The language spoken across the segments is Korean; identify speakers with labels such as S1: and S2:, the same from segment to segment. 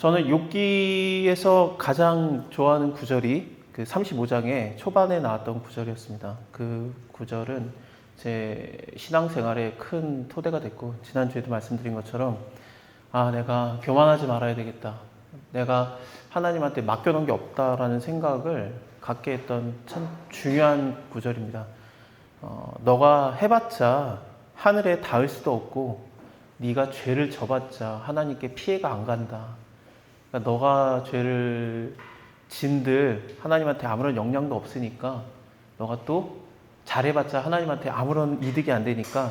S1: 저는 욥기에서 가장 좋아하는 구절이 그 35장의 초반에 나왔던 구절이었습니다. 그 구절은 제 신앙생활에 큰 토대가 됐고, 지난주에도 말씀드린 것처럼 내가 교만하지 말아야 되겠다, 내가 하나님한테 맡겨놓은 게 없다라는 생각을 갖게 했던 참 중요한 구절입니다. 너가 해봤자 하늘에 닿을 수도 없고, 네가 죄를 져봤자 하나님께 피해가 안 간다. 그러니까 너가 죄를 진들 하나님한테 아무런 영향도 없으니까, 너가 또 잘해봤자 하나님한테 아무런 이득이 안 되니까,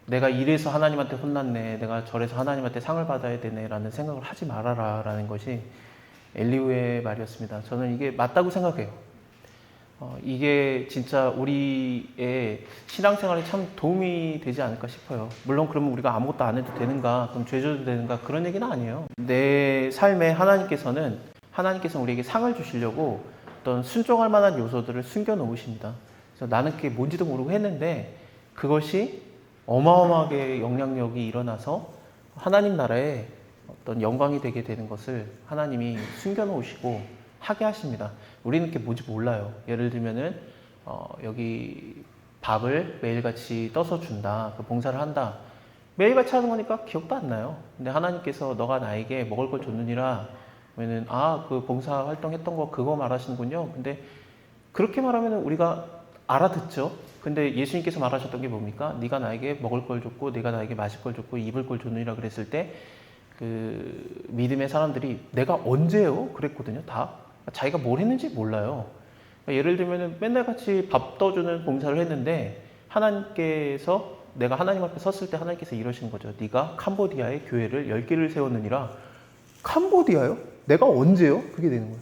S1: 내가 이래서 하나님한테 혼났네, 내가 저래서 하나님한테 상을 받아야 되네 라는 생각을 하지 말아라 라는 것이 엘리후의 말이었습니다. 저는 이게 맞다고 생각해요. 이게 진짜 우리의 신앙생활에 참 도움이 되지 않을까 싶어요. 물론 그러면 우리가 아무것도 안 해도 되는가, 그럼 죄 져도 되는가, 그런 얘기는 아니에요. 내 삶에 하나님께서는 우리에게 상을 주시려고 어떤 순종할 만한 요소들을 숨겨 놓으십니다. 그래서 나는 그게 뭔지도 모르고 했는데 그것이 어마어마하게 영향력이 일어나서 하나님 나라에 어떤 영광이 되게 되는 것을 하나님이 숨겨 놓으시고 하게 하십니다. 우리는 그게 뭔지 몰라요. 예를 들면은 여기 밥을 매일같이 떠서 준다, 그 봉사를 한다, 매일같이 하는 거니까 기억도 안 나요. 근데 하나님께서 너가 나에게 먹을 걸 줬느니라 그러면은 그 봉사 활동했던 거 그거 말하시는군요. 근데 그렇게 말하면 우리가 알아듣죠. 근데 예수님께서 말하셨던 게 뭡니까? 네가 나에게 먹을 걸 줬고, 네가 나에게 마실 걸 줬고, 입을 걸 줬느니라 그랬을 때 그 믿음의 사람들이 내가 언제요? 그랬거든요. 다 자기가 뭘 했는지 몰라요. 그러니까 예를 들면 맨날 같이 밥 떠주는 봉사를 했는데, 하나님께서, 내가 하나님 앞에 섰을 때 하나님께서 이러시는 거죠. 네가 캄보디아에 교회를 10개를 세웠느니라. 캄보디아요? 내가 언제요? 그게 되는 거예요.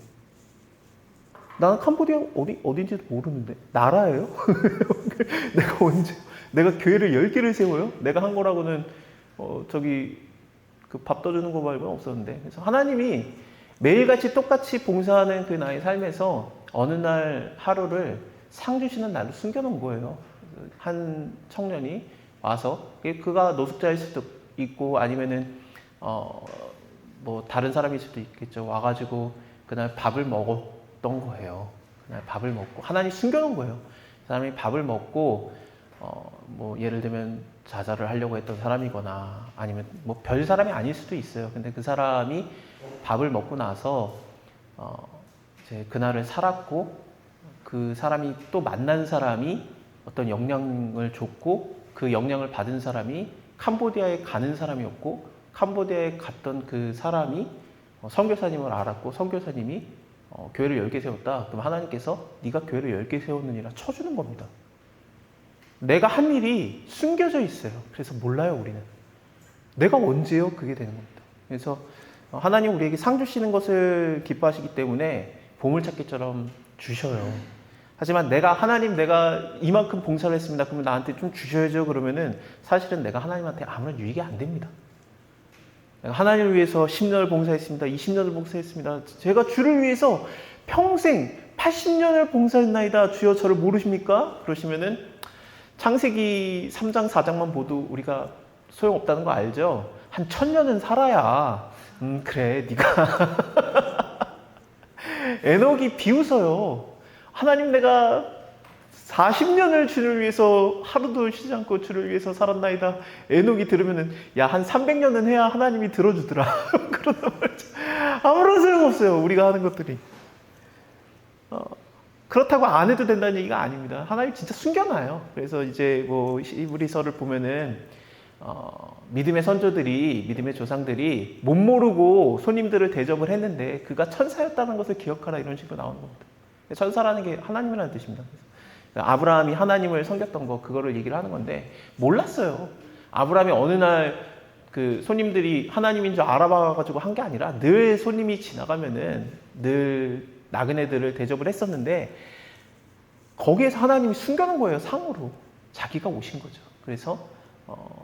S1: 나는 캄보디아 어딘지도 모르는데 나라예요? 내가 언제, 내가 교회를 10개를 세워요? 내가 한 거라고는 그 밥 떠주는 거 말고는 없었는데. 그래서 하나님이 매일같이 똑같이 봉사하는 그 나의 삶에서 어느 날 하루를 상 주시는 날로 숨겨놓은 거예요. 한 청년이 와서, 그가 노숙자일 수도 있고 아니면은 뭐 다른 사람일 수도 있겠죠. 와가지고 그날 밥을 먹었던 거예요. 그날 밥을 먹고 하나님 숨겨놓은 거예요. 그 사람이 밥을 먹고 뭐 예를 들면 자살을 하려고 했던 사람이거나 아니면 뭐 별 사람이 아닐 수도 있어요. 근데 그 사람이 밥을 먹고 나서 이제 그날을 살았고, 그 사람이 또 만난 사람이 어떤 영향을 줬고, 그 영향을 받은 사람이 캄보디아에 가는 사람이었고, 캄보디아에 갔던 그 사람이 선교사님을 알았고, 선교사님이 교회를 10개 세웠다. 그럼 하나님께서 네가 교회를 10개 세웠느니라 쳐주는 겁니다. 내가 한 일이 숨겨져 있어요. 그래서 몰라요, 우리는. 내가 언제요? 그게 되는 겁니다. 그래서 하나님 우리에게 상 주시는 것을 기뻐하시기 때문에 보물찾기처럼 주셔요. 하지만 하나님 내가 이만큼 봉사를 했습니다, 그러면 나한테 좀 주셔야죠. 그러면은 사실은 내가 하나님한테 아무런 유익이 안 됩니다. 내가 하나님을 위해서 10년을 봉사했습니다, 20년을 봉사했습니다, 제가 주를 위해서 평생 80년을 봉사했나이다, 주여 저를 모르십니까? 그러시면은 창세기 3장 4장만 보도 우리가 소용없다는 거 알죠? 한 1000년은 살아야 그래 네가 에녹이 비웃어요. 하나님 내가 40년을 주를 위해서 하루도 쉬지 않고 주를 위해서 살았나이다. 에녹이 들으면은 야, 한 300년은 해야 하나님이 들어주더라. 그런단 말이죠. 아무런 소용없어요, 우리가 하는 것들이. 그렇다고 안 해도 된다는 얘기가 아닙니다. 하나님 진짜 숨겨놔요. 그래서 이제 뭐 히브리서를 보면은 믿음의 선조들이, 믿음의 조상들이 못 모르고 손님들을 대접을 했는데 그가 천사였다는 것을 기억하라, 이런 식으로 나오는 겁니다. 천사라는 게 하나님이라는 뜻입니다. 아브라함이 하나님을 섬겼던 거, 그거를 얘기를 하는 건데 몰랐어요. 아브라함이 어느 날 그 손님들이 하나님인 줄 알아봐가지고 한 게 아니라 늘 손님이 지나가면은 늘 나그네들을 대접을 했었는데 거기에서 하나님이 숨겨놓은 거예요, 상으로. 자기가 오신 거죠. 그래서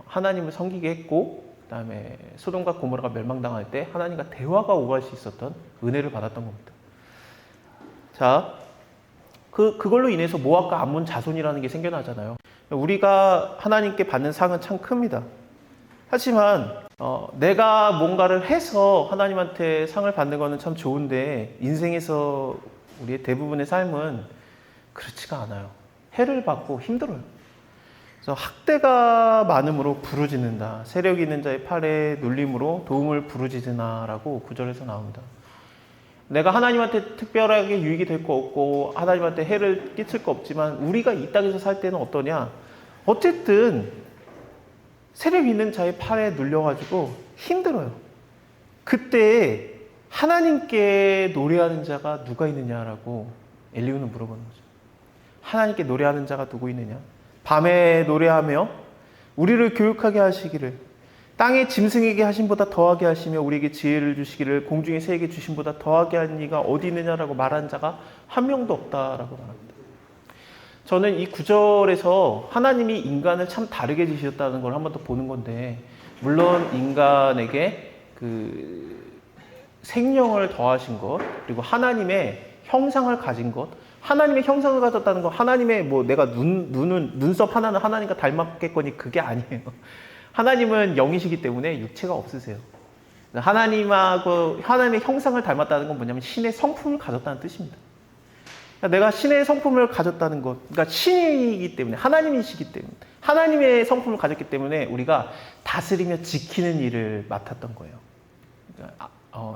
S1: 하나님을 섬기게 했고, 그 다음에 소돔과 고모라가 멸망당할 때 하나님과 대화가 오갈 수 있었던 은혜를 받았던 겁니다. 자, 그걸로 인해서 모압과 암몬 자손이라는 게 생겨나잖아요. 우리가 하나님께 받는 상은 참 큽니다. 하지만 내가 뭔가를 해서 하나님한테 상을 받는 거는 참 좋은데 인생에서 우리의 대부분의 삶은 그렇지가 않아요. 해를 받고 힘들어요. 그래서 학대가 많음으로 부르짖는다. 세력 있는 자의 팔에 눌림으로 도움을 부르짖으나라고 구절에서 나옵니다. 내가 하나님한테 특별하게 유익이 될 거 없고 하나님한테 해를 끼칠 거 없지만 우리가 이 땅에서 살 때는 어떠냐? 어쨌든 세력 있는 자의 팔에 눌려가지고 힘들어요. 그때 하나님께 노래하는 자가 누가 있느냐라고 엘리후는 물어보는 거죠. 하나님께 노래하는 자가 누구 있느냐? 밤에 노래하며 우리를 교육하게 하시기를, 땅의 짐승에게 하심보다 더하게 하시며 우리에게 지혜를 주시기를, 공중의 새에게 주심보다 더하게 한 이가 어디 있느냐라고 말한 자가 한 명도 없다라고 말합니다. 저는 이 구절에서 하나님이 인간을 참 다르게 지으셨다는 걸 한 번 더 보는 건데, 물론 인간에게 그 생명을 더하신 것, 그리고 하나님의 형상을 가진 것, 하나님의 형상을 가졌다는 거, 하나님의 내가 눈썹 하나는 하나님과 닮았겠거니 그게 아니에요. 하나님은 영이시기 때문에 육체가 없으세요. 하나님의 형상을 닮았다는 건 뭐냐면 신의 성품을 가졌다는 뜻입니다. 내가 신의 성품을 가졌다는 것, 그러니까 신이기 때문에, 하나님이시기 때문에, 하나님의 성품을 가졌기 때문에 우리가 다스리며 지키는 일을 맡았던 거예요. 그러니까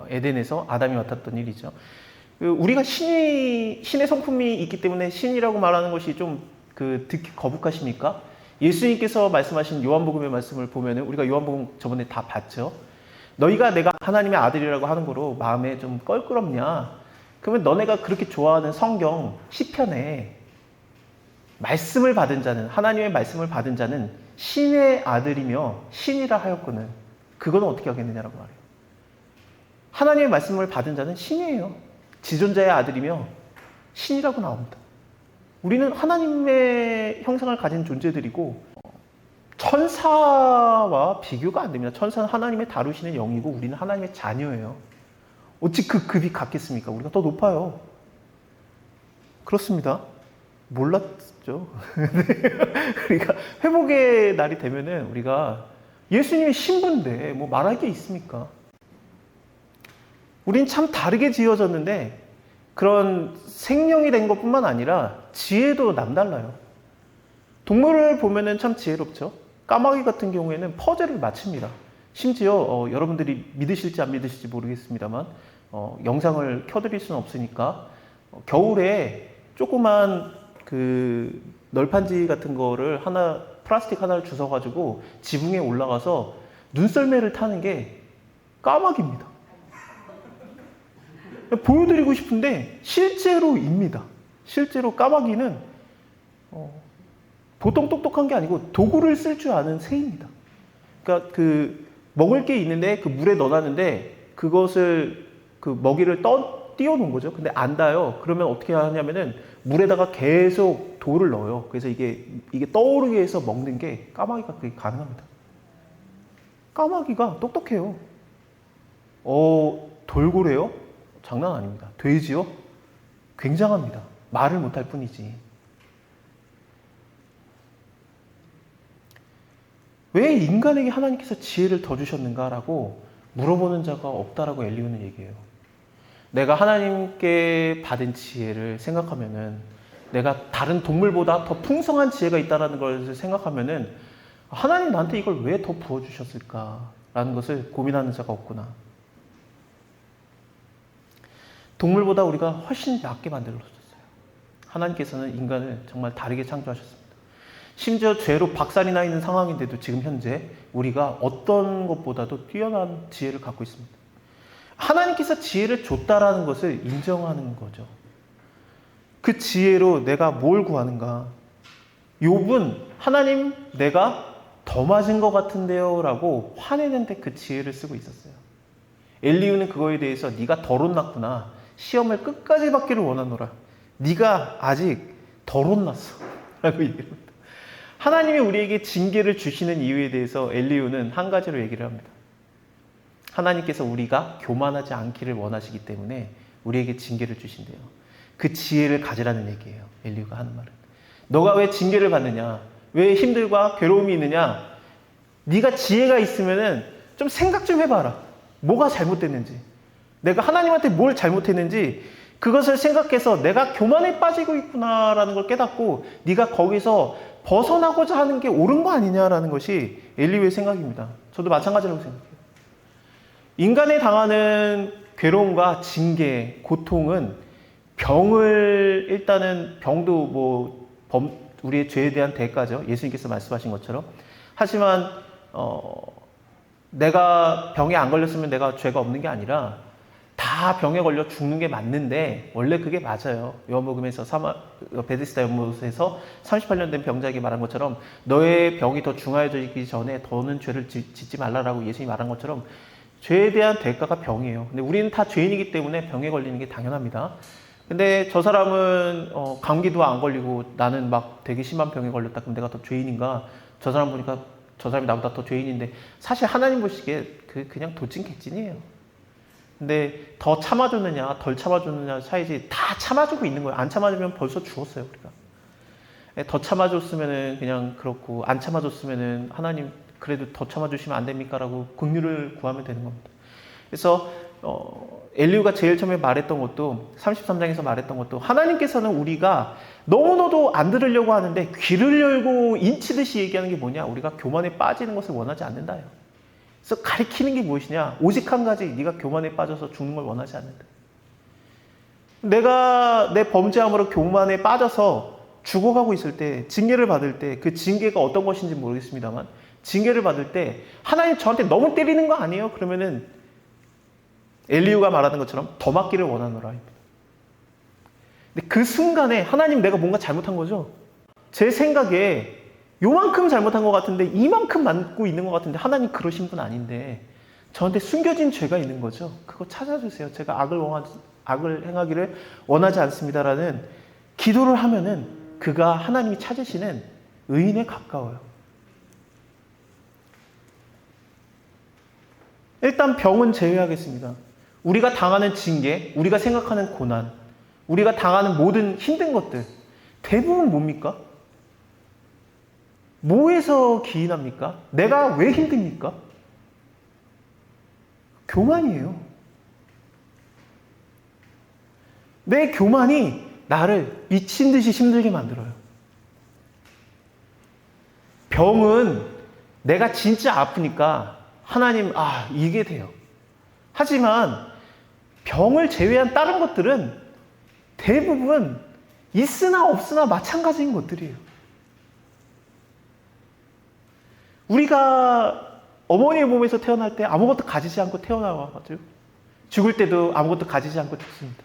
S1: 에덴에서 아담이 맡았던 일이죠. 우리가 신의 성품이 있기 때문에 신이라고 말하는 것이 좀 듣기 거북하십니까? 예수님께서 말씀하신 요한복음의 말씀을 보면은, 우리가 요한복음 저번에 다 봤죠. 너희가 내가 하나님의 아들이라고 하는 거로 마음에 좀 껄끄럽냐? 그러면 너네가 그렇게 좋아하는 성경 시편에 말씀을 받은 자는, 하나님의 말씀을 받은 자는 신의 아들이며 신이라 하였거늘 그거는 어떻게 하겠느냐라고 말해요. 하나님의 말씀을 받은 자는 신이에요. 지존자의 아들이며 신이라고 나옵니다. 우리는 하나님의 형상을 가진 존재들이고 천사와 비교가 안 됩니다. 천사는 하나님의 다루시는 영이고 우리는 하나님의 자녀예요. 어찌 그 급이 같겠습니까? 우리가 더 높아요. 그렇습니다. 몰랐죠. 그러니까 회복의 날이 되면은 우리가 예수님이 신부인데 뭐 말할 게 있습니까? 우린 참 다르게 지어졌는데 그런 생명이 된 것뿐만 아니라 지혜도 남달라요. 동물을 보면은 참 지혜롭죠. 까마귀 같은 경우에는 퍼즐을 맞춥니다. 심지어 여러분들이 믿으실지 안 믿으실지 모르겠습니다만 영상을 켜드릴 수는 없으니까 겨울에 조그만 그 널판지 같은 거를 플라스틱 하나를 주워가지고 지붕에 올라가서 눈썰매를 타는 게 까마귀입니다. 보여드리고 싶은데 실제로입니다. 실제로 까마귀는 보통 똑똑한 게 아니고 도구를 쓸 줄 아는 새입니다. 그러니까 먹을 게 있는데 그 물에 넣어놨는데 그것을 먹이를 띄워놓은 거죠. 근데 안 닿아요. 그러면 어떻게 하냐면은 물에다가 계속 돌을 넣어요. 그래서 이게 떠오르게 해서 먹는 게 까마귀가 그게 가능합니다. 까마귀가 똑똑해요. 돌고래요? 장난 아닙니다. 돼지요? 굉장합니다. 말을 못할 뿐이지. 왜 인간에게 하나님께서 지혜를 더 주셨는가라고 물어보는 자가 없다라고 엘리후는 얘기해요. 내가 하나님께 받은 지혜를 생각하면은, 내가 다른 동물보다 더 풍성한 지혜가 있다는 것을 생각하면은 하나님 나한테 이걸 왜 더 부어주셨을까라는 것을 고민하는 자가 없구나. 동물보다 우리가 훨씬 낫게 만들어졌어요. 하나님께서는 인간을 정말 다르게 창조하셨습니다. 심지어 죄로 박살이 나 있는 상황인데도 지금 현재 우리가 어떤 것보다도 뛰어난 지혜를 갖고 있습니다. 하나님께서 지혜를 줬다라는 것을 인정하는 거죠. 그 지혜로 내가 뭘 구하는가? 욥은 하나님 내가 더 맞은 것 같은데요 라고 화내는데 그 지혜를 쓰고 있었어요. 엘리후는 그거에 대해서 네가 덜 혼났구나. 시험을 끝까지 받기를 원하노라. 네가 아직 덜 혼났어 라고 얘기를 합니다. 하나님이 우리에게 징계를 주시는 이유에 대해서 엘리후는 한 가지로 얘기를 합니다. 하나님께서 우리가 교만하지 않기를 원하시기 때문에 우리에게 징계를 주신대요. 그 지혜를 가지라는 얘기예요. 엘리후가 하는 말은. 너가 왜 징계를 받느냐? 왜 힘들과 괴로움이 있느냐? 네가 지혜가 있으면은 좀 생각 좀 해봐라. 뭐가 잘못됐는지. 내가 하나님한테 뭘 잘못했는지 그것을 생각해서 내가 교만에 빠지고 있구나라는 걸 깨닫고 네가 거기서 벗어나고자 하는 게 옳은 거 아니냐라는 것이 엘리후의 생각입니다. 저도 마찬가지라고 생각해요. 인간이 당하는 괴로움과 징계, 고통은 병을 일단은 병도 뭐 우리의 죄에 대한 대가죠. 예수님께서 말씀하신 것처럼. 하지만 내가 병에 안 걸렸으면 내가 죄가 없는 게 아니라 다 병에 걸려 죽는 게 맞는데 원래 그게 맞아요. 요한복음에서 베데스다 연못에서 38년 된 병자에게 말한 것처럼 너의 병이 더 중하여지기 전에 더는 죄를 짓지 말라라고 예수님이 말한 것처럼 죄에 대한 대가가 병이에요. 근데 우리는 다 죄인이기 때문에 병에 걸리는 게 당연합니다. 근데 저 사람은 감기도 안 걸리고 나는 막 되게 심한 병에 걸렸다. 그럼 내가 더 죄인인가? 저 사람 보니까 저 사람이 나보다 더 죄인인데 사실 하나님 보시기에 그냥 도찐 개찐이에요. 근데 더 참아줬느냐 덜 참아줬느냐 차이지 다 참아주고 있는 거예요. 안 참아주면 벌써 죽었어요. 우리가. 더 참아줬으면은 그냥 그렇고 안 참아줬으면은 하나님 그래도 더 참아주시면 안 됩니까? 라고 긍휼을 구하면 되는 겁니다. 그래서 엘리후가 제일 처음에 말했던 것도 33장에서 말했던 것도 하나님께서는 우리가 너무나도 안 들으려고 하는데 귀를 열고 인치듯이 얘기하는 게 뭐냐? 우리가 교만에 빠지는 것을 원하지 않는다요. 그래서 가리키는 게 무엇이냐? 오직 한 가지, 네가 교만에 빠져서 죽는 걸 원하지 않는다. 내가 내 범죄함으로 교만에 빠져서 죽어가고 있을 때 징계를 받을 때 그 징계가 어떤 것인지 모르겠습니다만 징계를 받을 때 하나님 저한테 너무 때리는 거 아니에요? 그러면은 엘리후가 말하는 것처럼 더 맞기를 원하노라입니다. 근데 그 순간에 하나님 내가 뭔가 잘못한 거죠? 제 생각에 요만큼 잘못한 것 같은데 이만큼 맞고 있는 것 같은데 하나님 그러신 분 아닌데 저한테 숨겨진 죄가 있는 거죠. 그거 찾아주세요. 제가 악을 행하기를 원하지 않습니다라는 기도를 하면은 그가 하나님이 찾으시는 의인에 가까워요. 일단 병은 제외하겠습니다. 우리가 당하는 징계, 우리가 생각하는 고난, 우리가 당하는 모든 힘든 것들 대부분 뭡니까? 뭐에서 기인합니까? 내가 왜 힘듭니까? 교만이에요. 내 교만이 나를 미친 듯이 힘들게 만들어요. 병은 내가 진짜 아프니까 하나님, 이게 돼요. 하지만 병을 제외한 다른 것들은 대부분 있으나 없으나 마찬가지인 것들이에요. 우리가 어머니의 몸에서 태어날 때 아무것도 가지지 않고 태어나가지고 죽을 때도 아무것도 가지지 않고 죽습니다.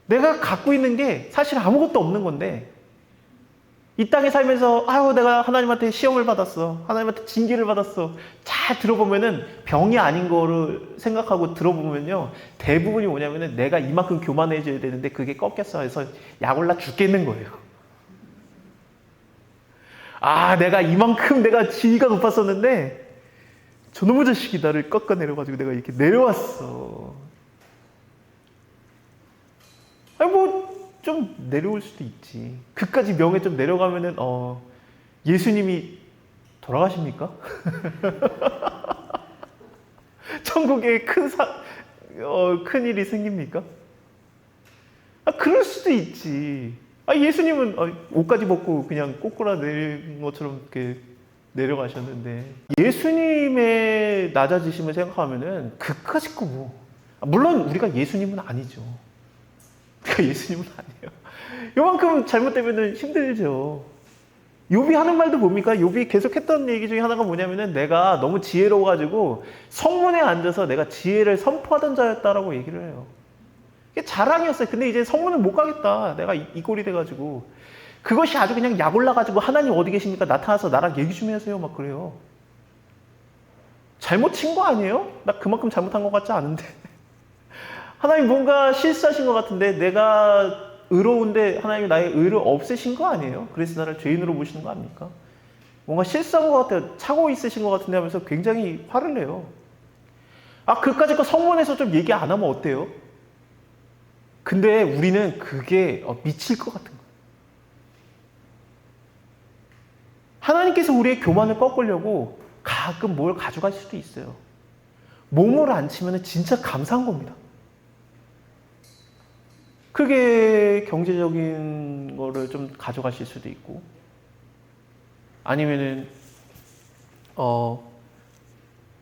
S1: 내가 갖고 있는 게 사실 아무것도 없는 건데 이 땅에 살면서 내가 하나님한테 시험을 받았어. 하나님한테 징계를 받았어. 잘 들어보면은 병이 아닌 거를 생각하고 들어보면요. 대부분이 뭐냐면은 내가 이만큼 교만해져야 되는데 그게 꺾였어 해서 약 올라 죽겠는 거예요. 내가 이만큼 내가 지위가 높았었는데 저놈의 자식이 나를 꺾어내려가지고 내가 이렇게 내려왔어. 좀 내려올 수도 있지. 그까지 명예 좀 내려가면은 예수님이 돌아가십니까? 천국에 큰 일이 생깁니까? 그럴 수도 있지. 예수님은 옷까지 벗고 그냥 꼬꾸라 내린 것처럼 이렇게 내려가셨는데 예수님의 낮아지심을 생각하면은 그까짓 거 뭐. 물론 우리가 예수님은 아니죠. 예수님은 아니에요. 요만큼 잘못되면 힘들죠. 욥이 하는 말도 뭡니까? 욥이 계속 했던 얘기 중에 하나가 뭐냐면은 내가 너무 지혜로워가지고 성문에 앉아서 내가 지혜를 선포하던 자였다라고 얘기를 해요. 이게 자랑이었어요. 근데 이제 성문을 못 가겠다. 내가 이 꼴이 돼가지고. 그것이 아주 그냥 약 올라가지고 하나님 어디 계십니까? 나타나서 나랑 얘기 좀 하세요. 막 그래요. 잘못 친 거 아니에요? 나 그만큼 잘못한 것 같지 않은데. 하나님 뭔가 실수하신 것 같은데 내가 의로운데 하나님이 나의 의를 없애신 거 아니에요? 그래서 나를 죄인으로 보시는 거 아닙니까? 뭔가 실수한 것 같아요. 차고 있으신 것 같은데 하면서 굉장히 화를 내요. 그까짓 거 성문에서 좀 얘기 안 하면 어때요? 근데 우리는 그게 미칠 것 같은 거예요. 하나님께서 우리의 교만을 꺾으려고 가끔 뭘 가져갈 수도 있어요. 몸을 안 치면 진짜 감사한 겁니다. 크게 경제적인 거를 좀 가져가실 수도 있고, 아니면은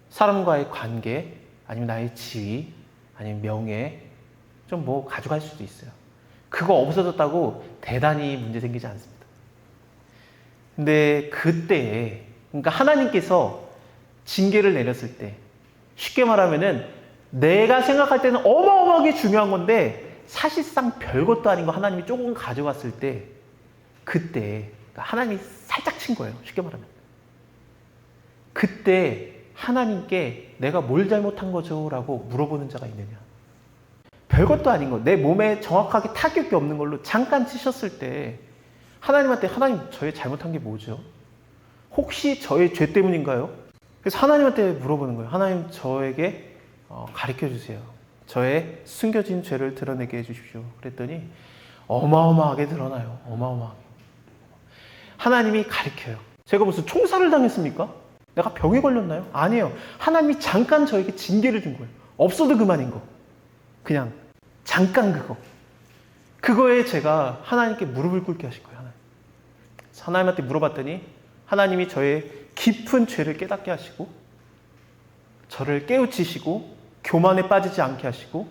S1: 사람과의 관계, 아니면 나의 지위, 아니면 명예, 좀 뭐 가져갈 수도 있어요. 그거 없어졌다고 대단히 문제 생기지 않습니다. 근데 그때, 그러니까 하나님께서 징계를 내렸을 때, 쉽게 말하면은 내가 생각할 때는 어마어마하게 중요한 건데 사실상 별것도 아닌 거 하나님이 조금 가져갔을 때, 그때 하나님이 살짝 친 거예요. 쉽게 말하면. 그때 하나님께 내가 뭘 잘못한 거죠? 라고 물어보는 자가 있느냐. 별것도 아닌 거, 내 몸에 정확하게 타격이 없는 걸로 잠깐 치셨을 때 하나님한테, 하나님 저의 잘못한 게 뭐죠? 혹시 저의 죄 때문인가요? 그래서 하나님한테 물어보는 거예요. 하나님 저에게 가르쳐 주세요. 저의 숨겨진 죄를 드러내게 해주십시오. 그랬더니 어마어마하게 드러나요. 어마어마하게. 하나님이 가르쳐요. 제가 무슨 총살을 당했습니까? 내가 병에 걸렸나요? 아니에요. 하나님이 잠깐 저에게 징계를 준 거예요. 없어도 그만인 거. 그냥 잠깐 그거. 그거에 제가 하나님께 무릎을 꿇게 하실 거예요. 하나님한테 물어봤더니 하나님이 저의 깊은 죄를 깨닫게 하시고, 저를 깨우치시고 교만에 빠지지 않게 하시고,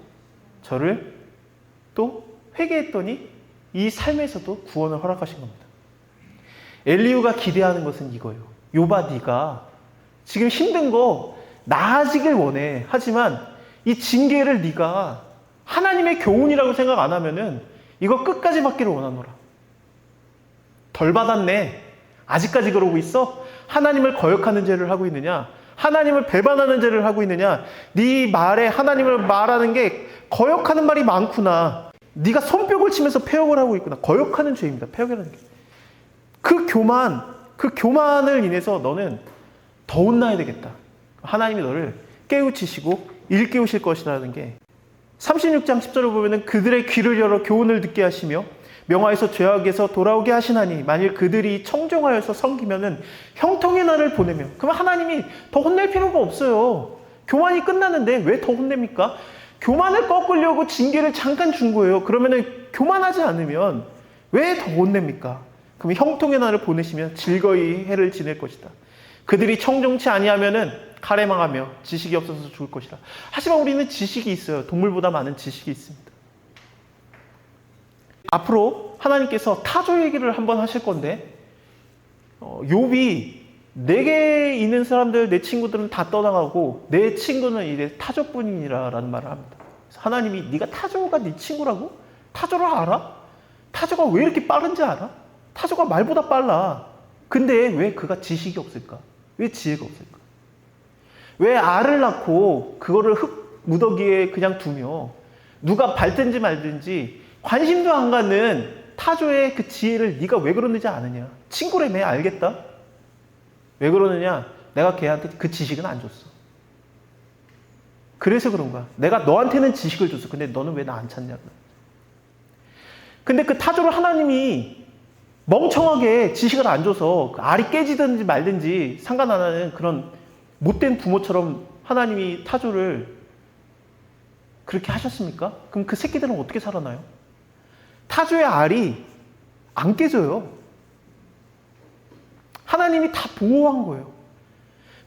S1: 저를 또 회개했더니 이 삶에서도 구원을 허락하신 겁니다. 엘리후가 기대하는 것은 이거예요. 욥아, 네가 지금 힘든 거 나아지길 원해. 하지만 이 징계를 네가 하나님의 교훈이라고 생각 안 하면은 이거 끝까지 받기를 원하노라. 덜 받았네. 아직까지 그러고 있어? 하나님을 거역하는 죄를 하고 있느냐? 하나님을 배반하는 죄를 하고 있느냐? 네 말에 하나님을 말하는 게 거역하는 말이 많구나. 네가 손뼉을 치면서 폐역을 하고 있구나. 거역하는 죄입니다. 폐역이라는 게. 그 교만을 인해서 너는 더 혼나야 되겠다. 하나님이 너를 깨우치시고 일깨우실 것이라는 게 36장 10절을 보면은 그들의 귀를 열어 교훈을 듣게 하시며 명하에서 죄악에서 돌아오게 하시나니 만일 그들이 청종하여서 섬기면은 형통의 날을 보내며. 그러면 하나님이 더 혼낼 필요가 없어요. 교만이 끝났는데 왜 더 혼냅니까? 교만을 꺾으려고 징계를 잠깐 준 거예요. 그러면은 교만하지 않으면 왜 더 혼냅니까? 그러면 형통의 날을 보내시면 즐거이 해를 지낼 것이다. 그들이 청종치 아니하면은 칼에 망하며 지식이 없어서 죽을 것이다. 하지만 우리는 지식이 있어요. 동물보다 많은 지식이 있습니다. 앞으로 하나님께서 타조 얘기를 한번 하실 건데, 욥이 내게 있는 사람들, 내 친구들은 다 떠나가고 내 친구는 이제 타조뿐이라는 말을 합니다. 하나님이 네가 타조가 네 친구라고? 타조를 알아? 타조가 왜 이렇게 빠른지 알아? 타조가 말보다 빨라. 근데 왜 그가 지식이 없을까? 왜 지혜가 없을까? 왜 알을 낳고 그거를 흙 무더기에 그냥 두며 누가 밟든지 말든지 관심도 안 갖는 타조의 그 지혜를 네가 왜 그러는지 아느냐? 친구라며. 알겠다. 왜 그러느냐? 내가 걔한테 그 지식은 안 줬어. 그래서 그런 거야. 내가 너한테는 지식을 줬어. 근데 너는 왜 나 안 찾냐? 근데 그 타조를 하나님이 멍청하게 지식을 안 줘서 알이 깨지든지 말든지 상관 안 하는 그런 못된 부모처럼 하나님이 타조를 그렇게 하셨습니까? 그럼 그 새끼들은 어떻게 살아나요? 타조의 알이 안 깨져요. 하나님이 다 보호한 거예요.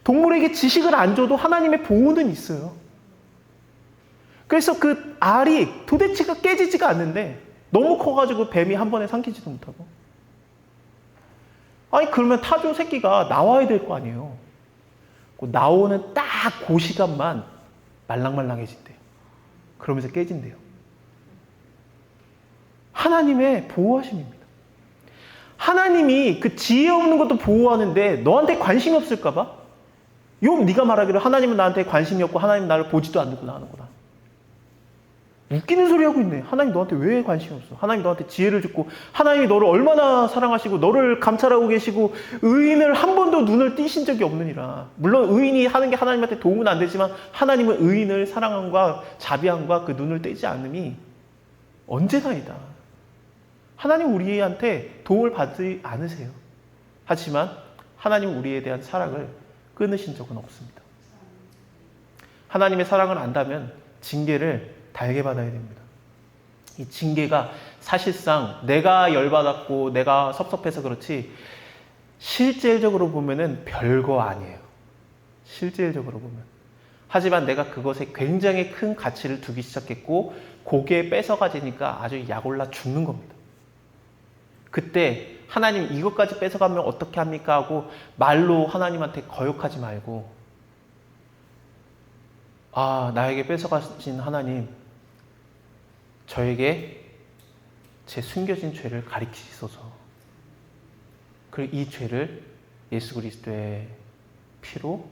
S1: 동물에게 지식을 안 줘도 하나님의 보호는 있어요. 그래서 그 알이 도대체가 깨지지가 않는데 너무 커가지고 뱀이 한 번에 삼키지도 못하고. 아니 그러면 타조 새끼가 나와야 될 거 아니에요. 나오는 딱 그 시간만 말랑말랑해진대요. 그러면서 깨진대요. 하나님의 보호하심입니다. 하나님이 그 지혜 없는 것도 보호하는데 너한테 관심이 없을까 봐? 욥 네가 말하기를 하나님은 나한테 관심이 없고 하나님 나를 보지도 않는구나 하는구나. 웃기는 소리 하고 있네. 하나님 너한테 왜 관심이 없어? 하나님 너한테 지혜를 주고 하나님이 너를 얼마나 사랑하시고 너를 감찰하고 계시고 의인을 한 번도 눈을 띄신 적이 없느니라. 물론 의인이 하는 게 하나님한테 도움은 안 되지만 하나님은 의인을 사랑함과 자비함과 그 눈을 떼지 않음이 언제나이다. 하나님 우리한테 도움을 받지 않으세요. 하지만 하나님 우리에 대한 사랑을 끊으신 적은 없습니다. 하나님의 사랑을 안다면 징계를 달게 받아야 됩니다. 이 징계가 사실상 내가 열받았고 내가 섭섭해서 그렇지 실질적으로 보면은 별거 아니에요. 실질적으로 보면. 하지만 내가 그것에 굉장히 큰 가치를 두기 시작했고 고기에 뺏어가지니까 아주 약올라 죽는 겁니다. 그때 하나님 이것까지 뺏어가면 어떻게 합니까? 하고 말로 하나님한테 거역하지 말고 나에게 뺏어가신 하나님, 저에게 제 숨겨진 죄를 가리키소서. 그리고 이 죄를 예수 그리스도의 피로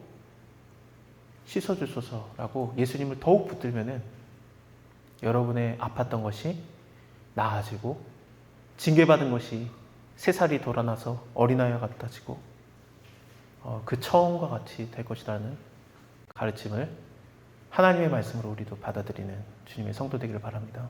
S1: 씻어주소서라고 예수님을 더욱 붙들면은 여러분의 아팠던 것이 나아지고 징계받은 것이 새살이 돌아나서 어린아이와 같아지고 그 처음과 같이 될 것이라는 가르침을 하나님의 말씀으로 우리도 받아들이는 주님의 성도 되기를 바랍니다.